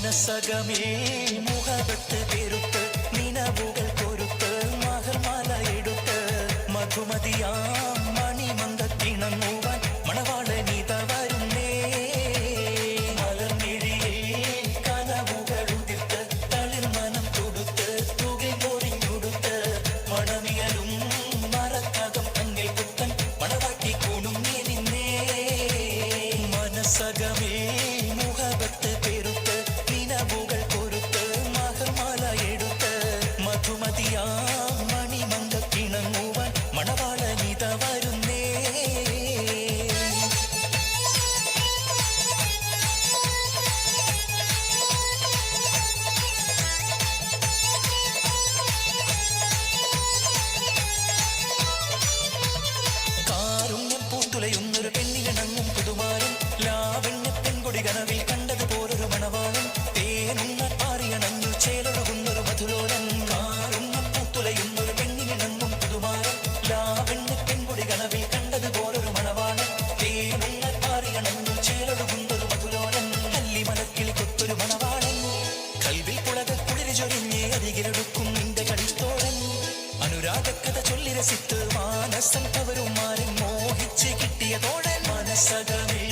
മനസ്സകമേ മുഹബത്ത് പെരുത്ത് നിനവുകൾ പൊരുത്ത് മഹർമാല എടുത്ത് മധുമതിയാം മണിമങ്കത്തിണങ്ങുവാൻ മണവാളനീത വരുന്നേ മലർമിഴിയിൽ കനവുകൾ ഉതിർത്ത് തളിർ മനം തൊടുത്ത് തുകை പൊറിഞ്ഞുടുത്ത് മണമിയലും മറക്കകം അങ്ങിൽ പുത്തൻ മണവാട്ടി കുണുങ്ങി നിന്നേ മനസ്സകമേ മുഹബത്ത് പെരുത്ത് നിനവുകൾ പൊരുത്ത് മഹർമാല എടുത്ത് മധുമതിയാം മണിമങ്കത്തിണങ്ങുവാൻ മണവാളനീത വരുന്നേ കാരുണ്യം പൂത്തുലയുന്നൊരു പെണ്ണിലിണങ്ങും പുതുമാരൻ ലാവണ്യ പെൺകൊടി കനവിൽ കണ്ടതുപോലൊരു മണവാളൻ തേനുന്ന പാറിയണഞ്ഞു ചേലൊഴുകുന്നൊരു മധുലോലൻ കാരുണ്യം പൂത്തുലയുന്നൊരു പെണ്ണിലിണങ്ങും പുതുമാരൻ ലാവണ്യ പെൺകൊടി കനവിൽ കണ്ടതുപോലൊരു മണവാളൻ തേനുന്ന പാറിയണഞ്ഞു ചേലൊഴുകുന്നൊരു മധുലോലൻ കല്ലിമലക്കിളി കൊത്തൊരു മണവാളൻ കൽവിൽ പുളക കുളിര് ചൊരിഞ്ഞ് അരികിലെടുക്കും നിന്റെ കളിത്തോഴൻ അനുരാഗക്കഥ ചൊല്ലി രസിത്ത് മാനസം കവരുമാരൻ മോഹിച്ച് കിട്ടിയ തോഴൻ മനസ്സകമേ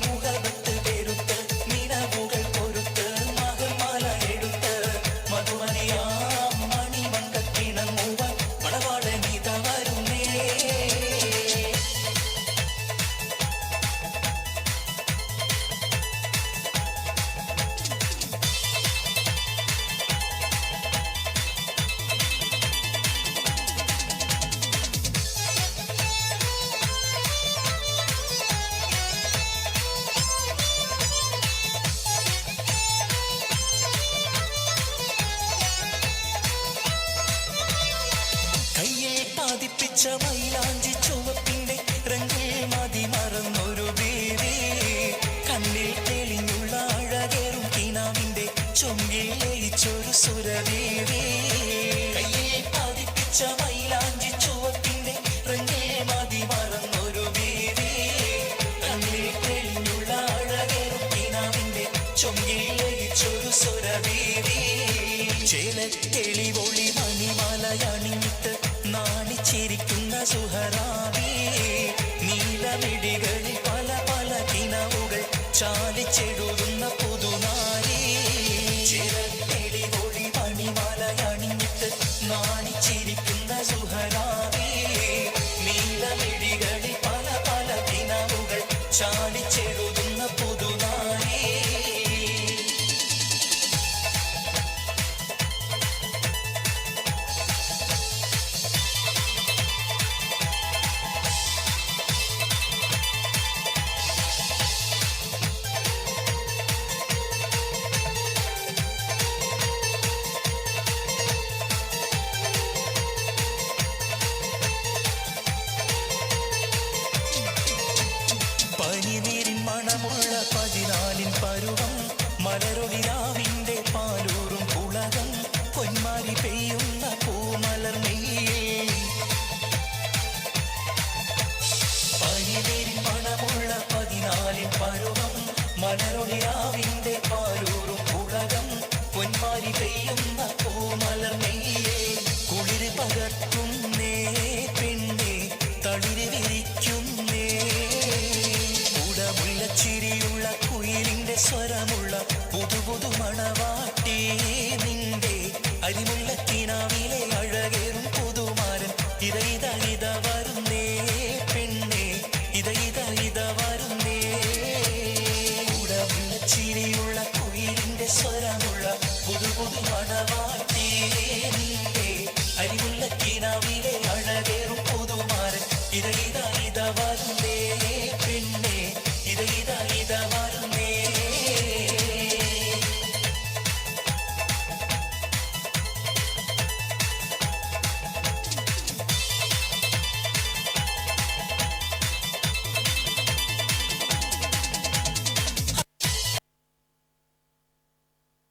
മുഹബത്ത് പെരുത്ത് നിനവുകൾ പൊരുത്ത് മഹർമാല എടുത്ത് മധുമതിയാം മണിമങ്കത്തിണങ്ങുവാൻ മണവാളനീത വരുന്നേ കയ്യിൽ പാതിപ്പിച്ച മൈലാഞ്ചി ചുവപ്പിന്റെ രംഗിൽ മതി മറന്നൊരു ബേബി കണ്ണിൽ തെളിഞ്ഞുള്ള അഴകേറും കിനാവിന്റെ ചൊങ്കിൽ ലയിച്ചൊരു സുരദേവി കയ്യിൽ പാതിപ്പിച്ച മൈലാഞ്ചി ചുവപ്പിന്റെ രംഗിൽ മതി മറന്നൊരു ബേബി കണ്ണിൽ തെളിഞ്ഞുള്ള അഴകേറും കിനാവിന്റെ ചൊങ്കിൽ ലയിച്ചൊരു സുരദേവി ചേലക്കെളി ഒളി മണിമാലയണിഞ്ഞിട്ട് നാണിച്ചിരിക്കുന്ന സുഹറാവി നീലമിടികളിൽ പല പല കിനവുകൾ ചാലിച്ചെഴുതുന്ന പുതുനാരി ചേലക്കെളി ഒളി മണിമാലയണിഞ്ഞിട്ട് നാണിച്ചിരിക്കുന്ന സുഹറാവി നീലമിടികളിൽ പല പല കിനവുകൾ ചാലിച്ചെഴുതുന്ന പുതുനാരി പനിനീരിൻ മണമുള്ള 14 പരുവം മലരൊളിരാവിന്റെ പാലൂറും പുളകം പൊന്മാരി പെയ്യുന്ന പൂമലർ നെയ്യിൽ പനിനീരിൻ മണമുള്ള 14 പരുവം മലരൊളിരാവിന്റെ പാലൂറും പുളകം പൊന്മാരി പെയ്യുന്ന പൂമലർ നെയ്യിൽ കുളിര് പകർത്തുന്നേ പെണ്ണേ തളിര് വിരിക്കുന്നേ ചിരിയുള്ള കുയിലിന്റെ സ്വരമുള്ള പുതു പുതു മണവാട്ടി നിന്റെ അരിമുള്ള കിനാവിലെ അഴകേറും പുതുമാരൻ ഇത വരുന്നേ പെണ്ണേ ഇത വരുന്നേ ചിരിയുള്ള കുയിലിന്റെ സ്വരമുള്ള പുതു പുതു മണവാട്ടി